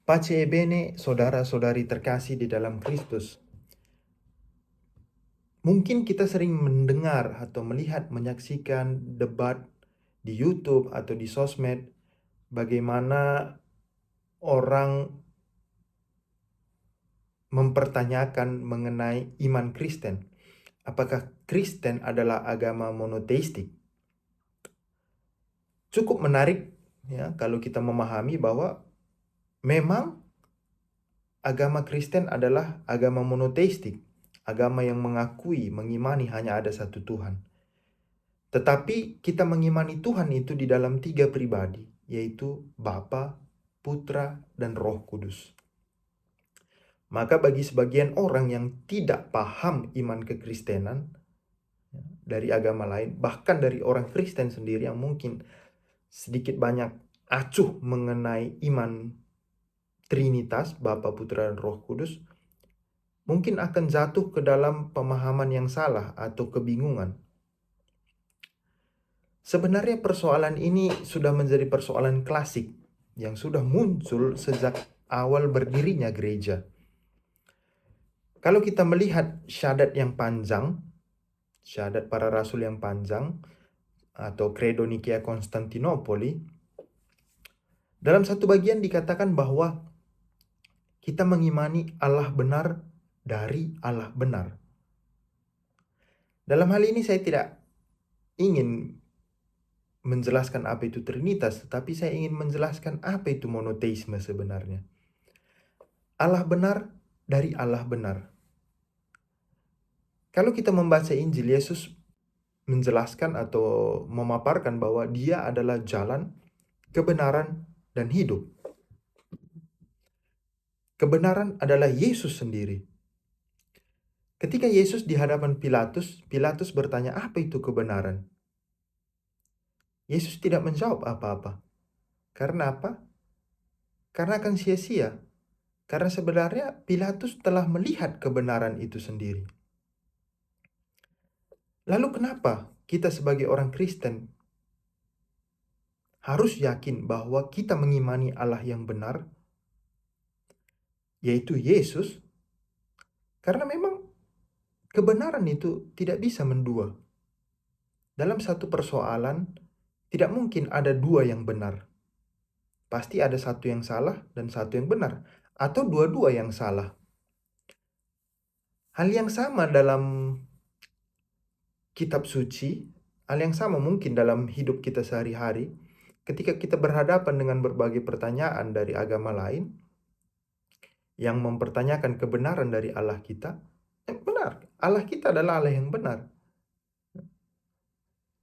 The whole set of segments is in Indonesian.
Pace e bene, saudara-saudari terkasih di dalam Kristus. Mungkin kita sering mendengar atau melihat, menyaksikan debat di YouTube atau di sosmed, bagaimana orang mempertanyakan mengenai iman Kristen. Apakah Kristen adalah agama monoteistik? Cukup menarik ya kalau kita memahami bahwa memang agama Kristen adalah agama monoteistik, agama yang mengakui, mengimani hanya ada satu Tuhan. Tetapi kita mengimani Tuhan itu di dalam 3 pribadi, yaitu Bapa, Putra, dan Roh Kudus. Maka bagi sebagian orang yang tidak paham iman kekristenan dari agama lain, bahkan dari orang Kristen sendiri yang mungkin sedikit banyak acuh mengenai iman Trinitas, Bapa, Putra, dan Roh Kudus, mungkin akan jatuh ke dalam pemahaman yang salah atau kebingungan. Sebenarnya persoalan ini sudah menjadi persoalan klasik yang sudah muncul sejak awal berdirinya gereja. Kalau kita melihat syahadat yang panjang, syahadat para rasul yang panjang, atau Credo Nicaea Konstantinopoli, dalam satu bagian dikatakan bahwa kita mengimani Allah benar dari Allah benar. Dalam hal ini saya tidak ingin menjelaskan apa itu Trinitas, tetapi saya ingin menjelaskan apa itu monoteisme sebenarnya. Allah benar dari Allah benar. Kalau kita membaca Injil, Yesus menjelaskan atau memaparkan bahwa Dia adalah jalan, kebenaran, dan hidup. Kebenaran adalah Yesus sendiri. Ketika Yesus di hadapan Pilatus, Pilatus bertanya, "Apa itu kebenaran?" Yesus tidak menjawab apa-apa. Karena apa? Karena akan sia-sia. Karena sebenarnya Pilatus telah melihat kebenaran itu sendiri. Lalu kenapa kita sebagai orang Kristen harus yakin bahwa kita mengimani Allah yang benar, yaitu Yesus? Karena memang kebenaran itu tidak bisa mendua. Dalam satu persoalan, tidak mungkin ada dua yang benar. Pasti ada satu yang salah dan satu yang benar. Atau dua-dua yang salah. Hal yang sama dalam kitab suci, hal yang sama mungkin dalam hidup kita sehari-hari. Ketika kita berhadapan dengan berbagai pertanyaan dari agama lain, yang mempertanyakan kebenaran dari Allah kita, benar, Allah kita adalah Allah yang benar.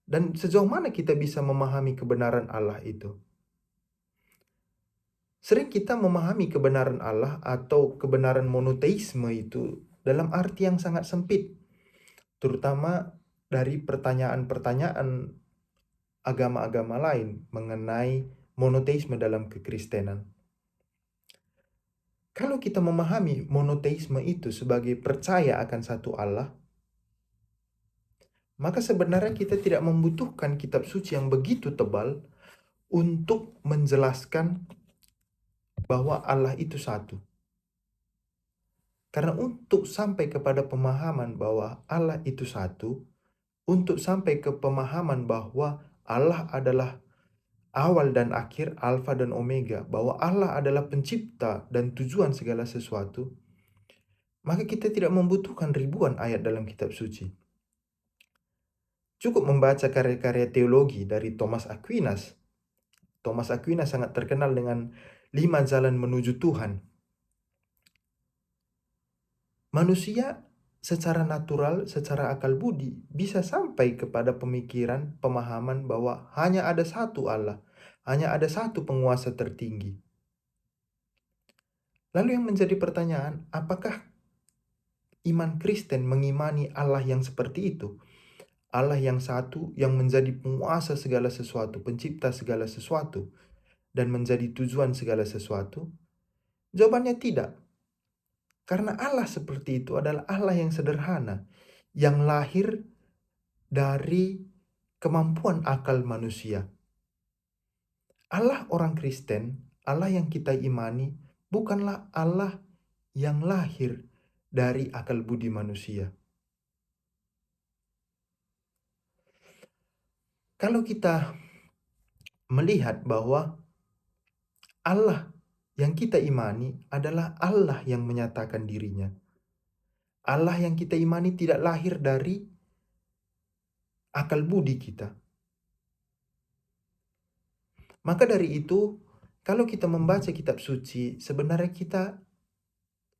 Dan sejauh mana kita bisa memahami kebenaran Allah itu? Sering kita memahami kebenaran Allah atau kebenaran monoteisme itu dalam arti yang sangat sempit, terutama dari pertanyaan-pertanyaan agama-agama lain mengenai monoteisme dalam kekristenan. Kalau kita memahami monoteisme itu sebagai percaya akan satu Allah, maka sebenarnya kita tidak membutuhkan kitab suci yang begitu tebal untuk menjelaskan bahwa Allah itu satu. Karena untuk sampai kepada pemahaman bahwa Allah itu satu, untuk sampai ke pemahaman bahwa Allah adalah awal dan akhir, alfa dan omega, bahwa Allah adalah pencipta dan tujuan segala sesuatu, maka kita tidak membutuhkan ribuan ayat dalam kitab suci. Cukup membaca karya-karya teologi dari Thomas Aquinas. Thomas Aquinas sangat terkenal dengan 5 jalan menuju Tuhan. Manusia secara natural, secara akal budi, bisa sampai kepada pemikiran, pemahaman bahwa hanya ada satu Allah, hanya ada satu penguasa tertinggi. Lalu yang menjadi pertanyaan, apakah iman Kristen mengimani Allah yang seperti itu? Allah yang satu, yang menjadi penguasa segala sesuatu, pencipta segala sesuatu, dan menjadi tujuan segala sesuatu? Jawabannya tidak. Karena Allah seperti itu adalah Allah yang sederhana, yang lahir dari kemampuan akal manusia. Allah orang Kristen, Allah yang kita imani, bukanlah Allah yang lahir dari akal budi manusia. Kalau kita melihat bahwa Allah yang kita imani adalah Allah yang menyatakan dirinya. Allah yang kita imani tidak lahir dari akal budi kita. Maka dari itu, kalau kita membaca kitab suci, sebenarnya kita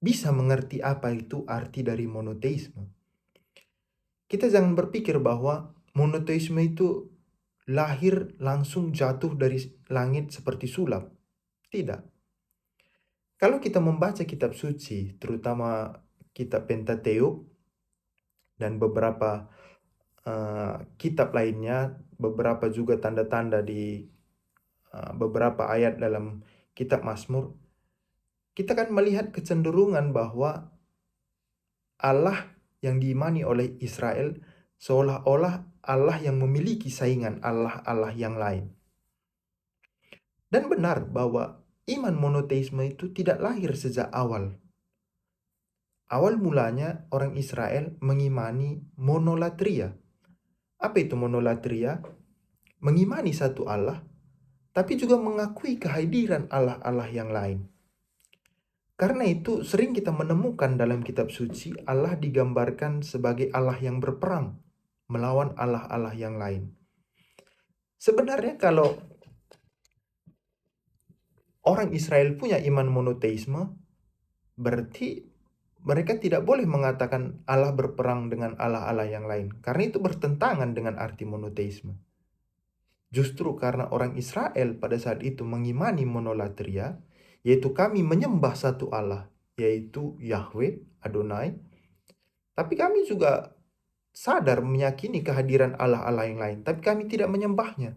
bisa mengerti apa itu arti dari monoteisme. Kita jangan berpikir bahwa monoteisme itu lahir langsung jatuh dari langit seperti sulap. Tidak. Kalau kita membaca kitab suci, terutama kitab Pentateuk dan beberapa kitab lainnya, beberapa juga tanda-tanda di beberapa ayat dalam kitab Mazmur, kita kan melihat kecenderungan bahwa Allah yang diimani oleh Israel seolah-olah Allah yang memiliki saingan Allah-Allah yang lain. Dan benar bahwa iman monoteisme itu tidak lahir sejak awal. Awal mulanya orang Israel mengimani monolatria. Apa itu monolatria? Mengimani satu Allah, tapi juga mengakui kehadiran Allah-Allah yang lain. Karena itu sering kita menemukan dalam kitab suci Allah digambarkan sebagai Allah yang berperang melawan Allah-Allah yang lain. Sebenarnya kalau orang Israel punya iman monoteisme, berarti mereka tidak boleh mengatakan Allah berperang dengan Allah-Allah yang lain. Karena itu bertentangan dengan arti monoteisme. Justru karena orang Israel pada saat itu mengimani monolatria, yaitu kami menyembah satu Allah, yaitu Yahweh, Adonai. Tapi kami juga sadar meyakini kehadiran Allah-Allah yang lain, tapi kami tidak menyembahnya.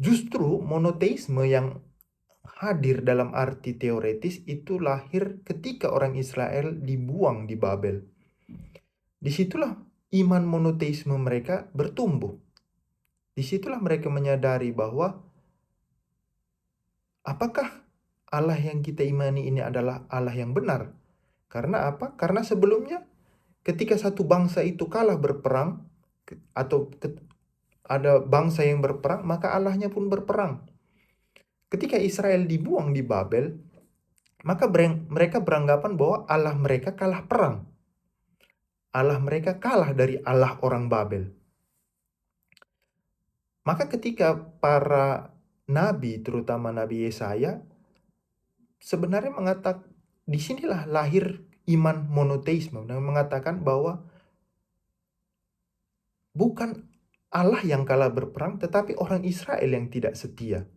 Justru monoteisme yang hadir dalam arti teoretis itu lahir ketika orang Israel dibuang di Babel. Disitulah iman monoteisme mereka bertumbuh. Disitulah mereka menyadari bahwa apakah Allah yang kita imani ini adalah Allah yang benar? Karena apa? Karena sebelumnya ketika satu bangsa itu kalah berperang atau ada bangsa yang berperang, maka Allahnya pun berperang. Ketika Israel dibuang di Babel, maka mereka beranggapan bahwa Allah mereka kalah perang. Allah mereka kalah dari Allah orang Babel. Maka ketika para nabi, terutama Nabi Yesaya, sebenarnya mengatakan, disinilah lahir iman monoteisme, dan mengatakan bahwa bukan Allah yang kalah berperang, tetapi orang Israel yang tidak setia.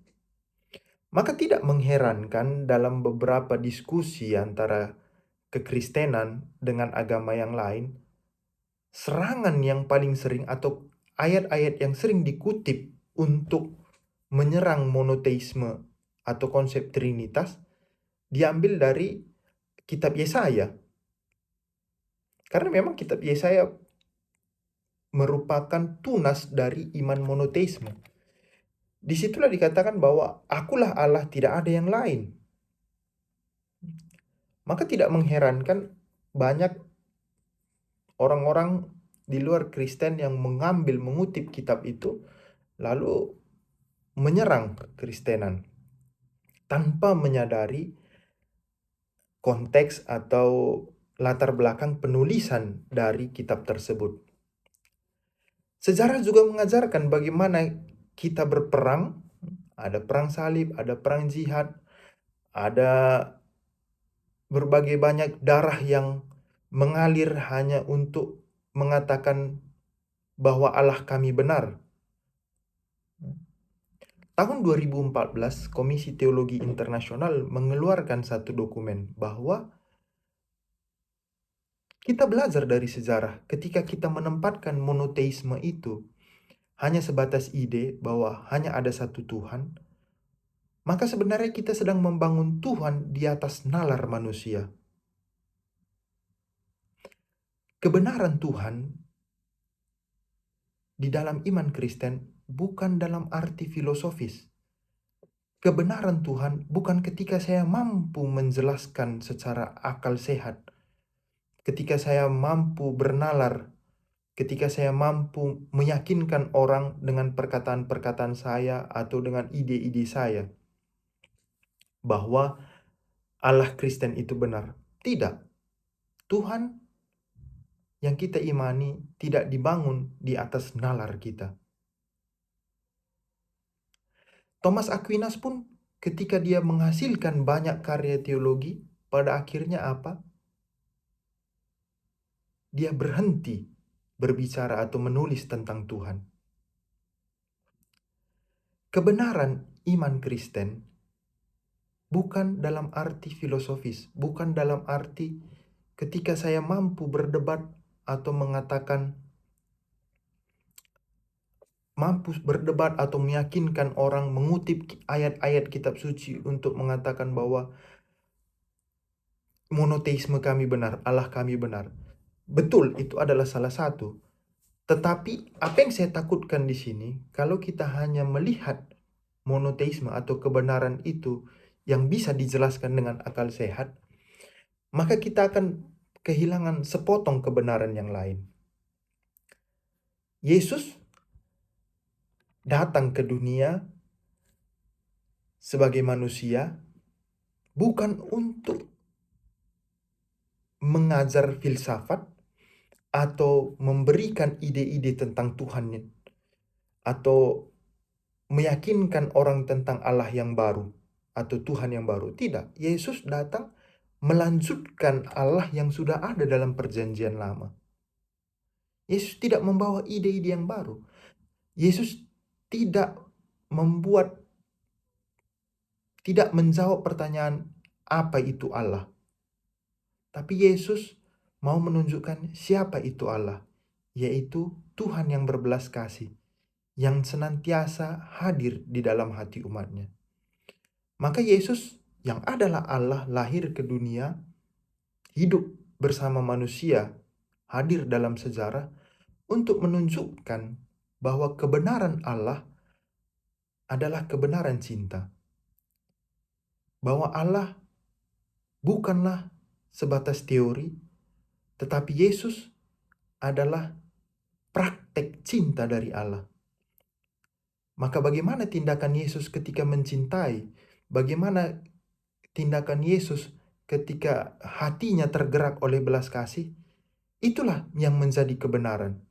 Maka tidak mengherankan dalam beberapa diskusi antara kekristenan dengan agama yang lain, serangan yang paling sering atau ayat-ayat yang sering dikutip untuk menyerang monoteisme atau konsep Trinitas diambil dari kitab Yesaya. Karena memang kitab Yesaya merupakan tunas dari iman monoteisme. Disitulah dikatakan bahwa akulah Allah, tidak ada yang lain. Maka tidak mengherankan banyak orang-orang di luar Kristen yang mengutip kitab itu, lalu menyerang kekristenan tanpa menyadari konteks atau latar belakang penulisan dari kitab tersebut. Sejarah juga mengajarkan bagaimana kita berperang, ada perang salib, ada perang jihad, ada berbagai banyak darah yang mengalir hanya untuk mengatakan bahwa Allah kami benar. Tahun 2014, Komisi Teologi Internasional mengeluarkan satu dokumen bahwa kita belajar dari sejarah ketika kita menempatkan monoteisme itu hanya sebatas ide bahwa hanya ada satu Tuhan, maka sebenarnya kita sedang membangun Tuhan di atas nalar manusia. Kebenaran Tuhan di dalam iman Kristen bukan dalam arti filosofis, Kebenaran Tuhan bukan ketika saya mampu menjelaskan secara akal sehat, ketika saya mampu bernalar, ketika saya mampu meyakinkan orang dengan perkataan-perkataan saya atau dengan ide-ide saya bahwa Allah Kristen itu benar. Tidak. Tuhan yang kita imani tidak dibangun di atas nalar kita. Thomas Aquinas pun ketika dia menghasilkan banyak karya teologi, pada akhirnya apa? Dia berhenti berbicara atau menulis tentang Tuhan. Kebenaran iman Kristen bukan dalam arti filosofis, bukan dalam arti ketika saya mampu berdebat atau meyakinkan orang mengutip ayat-ayat kitab suci untuk mengatakan bahwa monoteisme kami benar, Allah kami benar. Betul, itu adalah salah satu. Tetapi apa yang saya takutkan di sini, kalau kita hanya melihat monoteisme atau kebenaran itu yang bisa dijelaskan dengan akal sehat, maka kita akan kehilangan sepotong kebenaran yang lain. Yesus datang ke dunia sebagai manusia bukan untuk mengajar filsafat atau memberikan ide-ide tentang Tuhan atau meyakinkan orang tentang Allah yang baru atau Tuhan yang baru. Tidak, Yesus datang melanjutkan Allah yang sudah ada dalam perjanjian lama. Yesus tidak membawa ide-ide yang baru. Yesus tidak menjawab pertanyaan apa itu Allah. Tapi Yesus mau menunjukkan siapa itu Allah, yaitu Tuhan yang berbelas kasih, yang senantiasa hadir di dalam hati umatnya. Maka Yesus yang adalah Allah lahir ke dunia, hidup bersama manusia, hadir dalam sejarah untuk menunjukkan bahwa kebenaran Allah adalah kebenaran cinta. Bahwa Allah bukanlah sebatas teori, tetapi Yesus adalah praktek cinta dari Allah. Maka bagaimana tindakan Yesus ketika mencintai? Bagaimana tindakan Yesus ketika hatinya tergerak oleh belas kasih? Itulah yang menjadi kebenaran.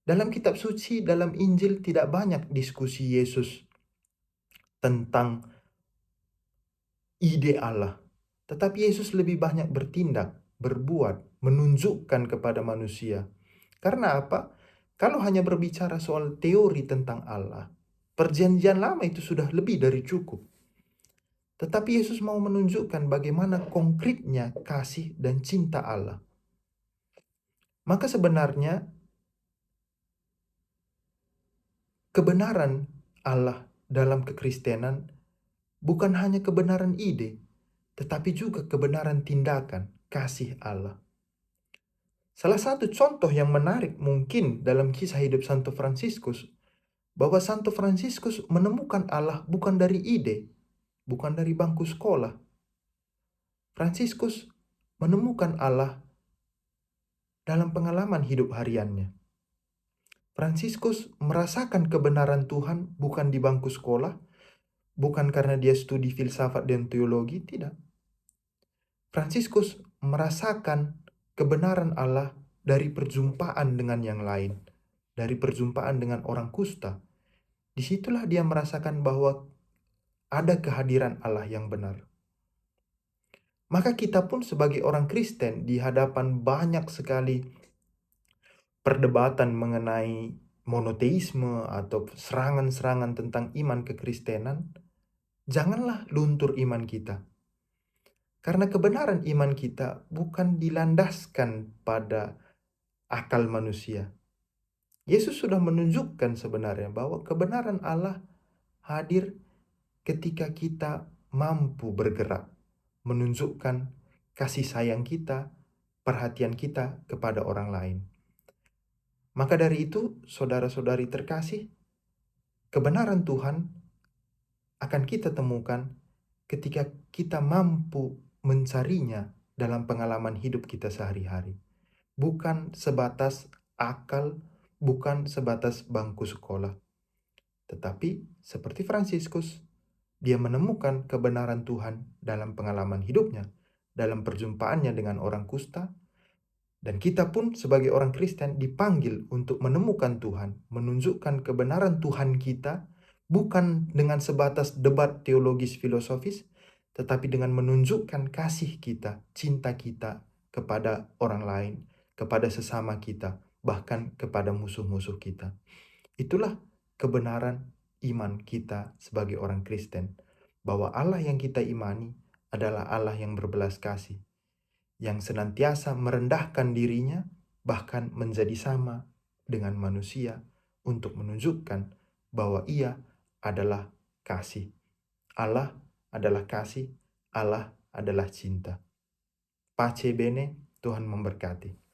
Dalam kitab suci, dalam Injil tidak banyak diskusi Yesus tentang ide Allah. Tetapi Yesus lebih banyak bertindak, berbuat, menunjukkan kepada manusia. Karena apa? Kalau hanya berbicara soal teori tentang Allah, perjanjian lama itu sudah lebih dari cukup. Tetapi Yesus mau menunjukkan bagaimana konkretnya kasih dan cinta Allah. Maka sebenarnya kebenaran Allah dalam kekristenan bukan hanya kebenaran ide, tetapi juga kebenaran tindakan kasih Allah. Salah satu contoh yang menarik mungkin dalam kisah hidup Santo Fransiskus, bahwa Santo Fransiskus menemukan Allah bukan dari ide, bukan dari bangku sekolah. Fransiskus menemukan Allah dalam pengalaman hidup hariannya. Fransiskus merasakan kebenaran Tuhan bukan di bangku sekolah, bukan karena dia studi filsafat dan teologi, tidak. Fransiskus merasakan kebenaran Allah dari perjumpaan dengan yang lain, dari perjumpaan dengan orang kusta. Disitulah dia merasakan bahwa ada kehadiran Allah yang benar. Maka kita pun sebagai orang Kristen di hadapan banyak sekali perdebatan mengenai monoteisme atau serangan-serangan tentang iman kekristenan, janganlah luntur iman kita. Karena kebenaran iman kita bukan dilandaskan pada akal manusia. Yesus sudah menunjukkan sebenarnya bahwa kebenaran Allah hadir ketika kita mampu bergerak, menunjukkan kasih sayang kita, perhatian kita kepada orang lain. Maka dari itu, saudara-saudari terkasih, kebenaran Tuhan akan kita temukan ketika kita mampu mencarinya dalam pengalaman hidup kita sehari-hari. Bukan sebatas akal, bukan sebatas bangku sekolah. Tetapi seperti Fransiskus, dia menemukan kebenaran Tuhan dalam pengalaman hidupnya, dalam perjumpaannya dengan orang kusta. Dan kita pun sebagai orang Kristen dipanggil untuk menemukan Tuhan, menunjukkan kebenaran Tuhan kita, bukan dengan sebatas debat teologis filosofis, tetapi dengan menunjukkan kasih kita, cinta kita kepada orang lain, kepada sesama kita, bahkan kepada musuh-musuh kita. Itulah kebenaran iman kita sebagai orang Kristen, bahwa Allah yang kita imani adalah Allah yang berbelas kasih, yang senantiasa merendahkan dirinya, bahkan menjadi sama dengan manusia untuk menunjukkan bahwa Ia adalah kasih. Allah adalah kasih, Allah adalah cinta. Pace bene, Tuhan memberkati.